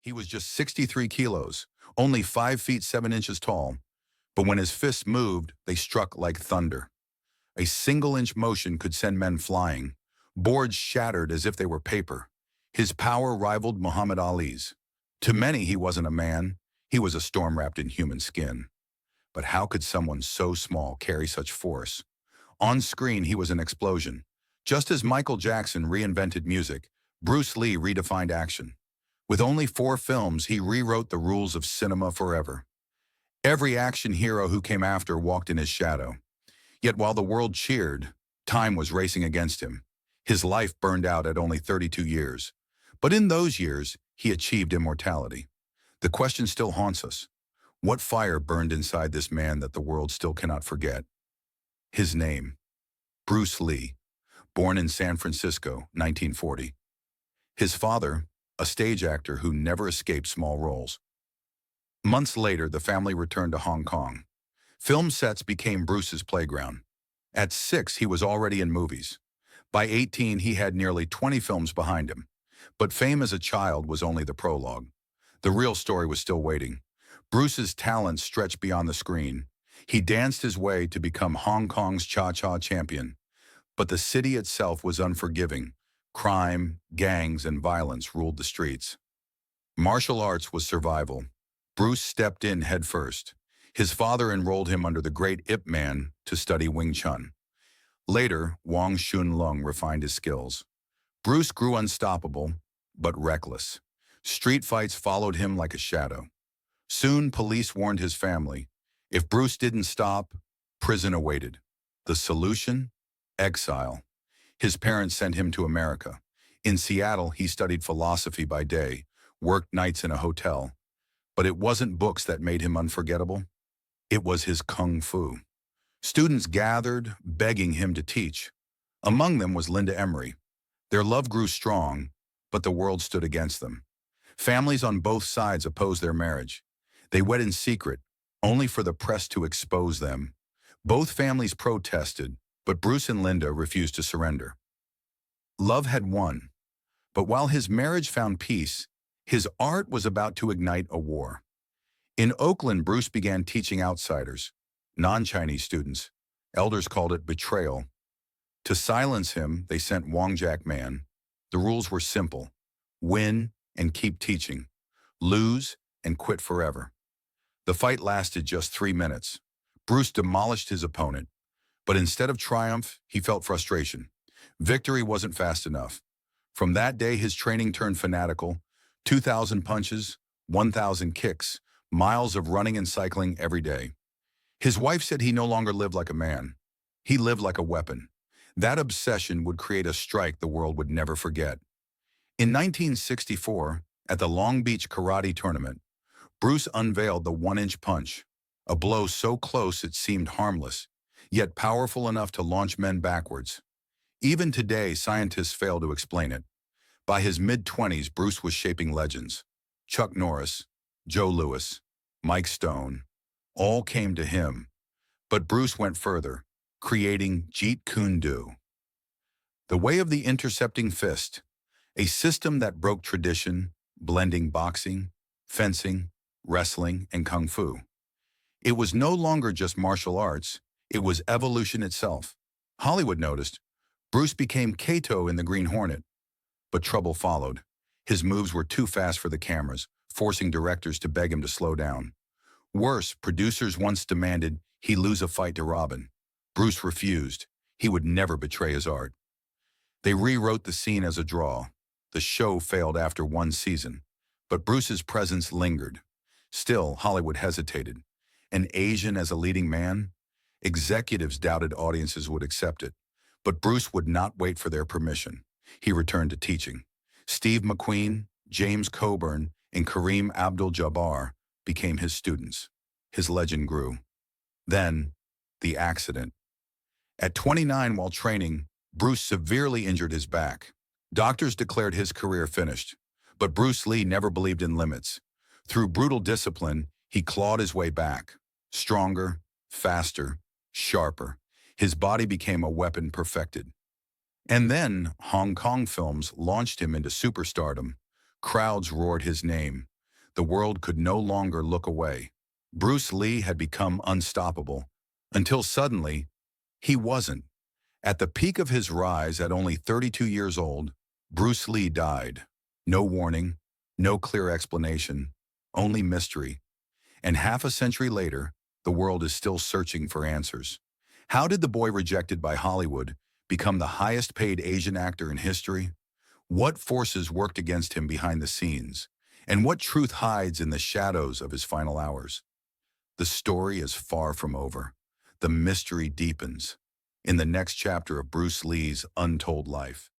He was just 63 kilos, only 5 feet 7 inches tall, but when his fists moved, they struck like thunder. A single-inch motion could send men flying. Boards shattered as if they were paper. His power rivaled Muhammad Ali's. To many, he wasn't a man. He was a storm wrapped in human skin. But how could someone so small carry such force? On screen, he was an explosion. Just as Michael Jackson reinvented music, Bruce Lee redefined action. With only 4 films, he rewrote the rules of cinema forever. Every action hero who came after walked in his shadow. Yet while the world cheered, time was racing against him. His life burned out at only 32 years. But in those years, he achieved immortality. The question still haunts us. What fire burned inside this man that the world still cannot forget? His name, Bruce Lee, born in San Francisco, 1940. His father, a stage actor who never escaped small roles. Months later, the family returned to Hong Kong. Film sets became Bruce's playground. At 6, he was already in movies. By 18, he had nearly 20 films behind him. But fame as a child was only the prologue. The real story was still waiting. Bruce's talent stretched beyond the screen. He danced his way to become Hong Kong's cha-cha champion. But the city itself was unforgiving. Crime, gangs, and violence ruled the streets. Martial arts was survival. Bruce stepped in headfirst. His father enrolled him under the great Ip Man to study Wing Chun. Later, Wong Shun Lung refined his skills. Bruce grew unstoppable, but reckless. Street fights followed him like a shadow. Soon, police warned his family. If Bruce didn't stop, prison awaited. The solution? Exile. His parents sent him to America. In Seattle, he studied philosophy by day, worked nights in a hotel. But it wasn't books that made him unforgettable. It was his kung fu. Students gathered, begging him to teach. Among them was Linda Emery. Their love grew strong, but the world stood against them. Families on both sides opposed their marriage. They wed in secret, only for the press to expose them. Both families protested, but Bruce and Linda refused to surrender. Love had won, but while his marriage found peace, his art was about to ignite a war. In Oakland, Bruce began teaching outsiders, non-Chinese students. Elders called it betrayal. To silence him, they sent Wong Jack Man. The rules were simple: win and keep teaching, lose and quit forever. The fight lasted just 3 minutes. Bruce demolished his opponent, but instead of triumph, he felt frustration. Victory wasn't fast enough. From that day, his training turned fanatical. 2,000 punches, 1,000 kicks, miles of running and cycling every day. His wife said he no longer lived like a man. He lived like a weapon. That obsession would create a strike the world would never forget. In 1964, at the Long Beach Karate Tournament, Bruce unveiled the 1-inch punch, a blow so close it seemed harmless, yet powerful enough to launch men backwards. Even today, scientists fail to explain it. By his mid-20s, Bruce was shaping legends. Chuck Norris, Joe Louis, Mike Stone, all came to him. But Bruce went further, creating Jeet Kune Do, the way of the intercepting fist, a system that broke tradition, blending boxing, fencing, wrestling, and kung fu. It was no longer just martial arts, it was evolution itself. Hollywood noticed. Bruce became Kato in The Green Hornet. But trouble followed. His moves were too fast for the cameras, forcing directors to beg him to slow down. Worse, producers once demanded he lose a fight to Robin. Bruce refused. He would never betray his art. They rewrote the scene as a draw. The show failed after 1 season, but Bruce's presence lingered. Still, Hollywood hesitated. An Asian as a leading man? Executives doubted audiences would accept it, but Bruce would not wait for their permission. He returned to teaching. Steve McQueen, James Coburn, and Kareem Abdul-Jabbar became his students. His legend grew. Then, the accident. At 29, while training, Bruce severely injured his back. Doctors declared his career finished, but Bruce Lee never believed in limits. Through brutal discipline, he clawed his way back. Stronger, faster, sharper. His body became a weapon perfected. And then, Hong Kong films launched him into superstardom. Crowds roared his name. The world could no longer look away. Bruce Lee had become unstoppable, until suddenly, he wasn't. At the peak of his rise at only 32 years old, Bruce Lee died. No warning, no clear explanation, only mystery. And half a century later, the world is still searching for answers. How did the boy rejected by Hollywood become the highest-paid Asian actor in history? What forces worked against him behind the scenes? And what truth hides in the shadows of his final hours? The story is far from over. The mystery deepens. In the next chapter of Bruce Lee's untold life.